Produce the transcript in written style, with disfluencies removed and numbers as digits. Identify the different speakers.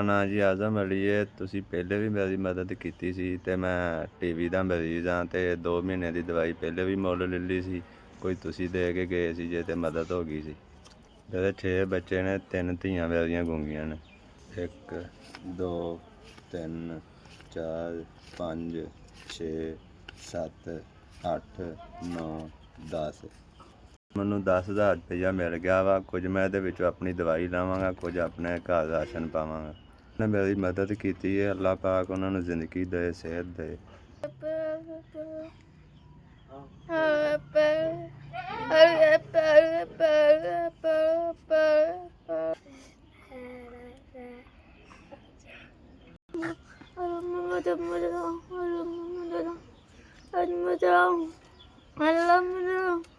Speaker 1: ਨਾਂ ਜੀ ਆਜ਼ਮ ਅਲੀ ਹੈ। ਤੁਸੀਂ ਪਹਿਲੇ ਵੀ ਮੇਰੀ ਮਦਦ ਕੀਤੀ ਸੀ ਅਤੇ ਮੈਂ ਟੀਵੀ ਦਾ ਮਰੀਜ਼ ਹਾਂ ਅਤੇ 2 ਮਹੀਨੇ ਦੀ ਦਵਾਈ ਪਹਿਲੇ ਵੀ ਮੁੱਲ ਲੈ ਲਈ ਸੀ। ਕੋਈ ਤੁਸੀਂ ਦੇ ਕੇ ਗਏ ਸੀ ਜੇ ਅਤੇ ਮਦਦ ਹੋ ਗਈ ਸੀ। ਮੇਰੇ 6 ਬੱਚੇ ਨੇ, 3 ਧੀਆਂ ਮੇਰੀਆਂ ਗੂੰਗੀਆਂ ਨੇ। 1 2 3 4 5 6 7 8 9 10। ਮੈਨੂੰ 10,000 ਰੁਪਈਆ ਮਿਲ ਗਿਆ ਵਾ। ਕੁਝ ਮੈਂ ਇਹਦੇ ਵਿੱਚੋਂ ਆਪਣੀ ਦਵਾਈ ਲਾਵਾਂਗਾ, ਕੁਝ ਆਪਣੇ ਘਰ ਰਾਸ਼ਨ ਪਾਵਾਂਗਾ। ਉਹਨੇ ਮੇਰੀ ਮਦਦ ਕੀਤੀ ਹੈ। ਅੱਲਾਹ ਪਾਕ ਉਹਨਾਂ ਨੂੰ ਜ਼ਿੰਦਗੀ ਦੇ, ਸਿਹਤ ਦੇ।
Speaker 2: Alhamdulillah.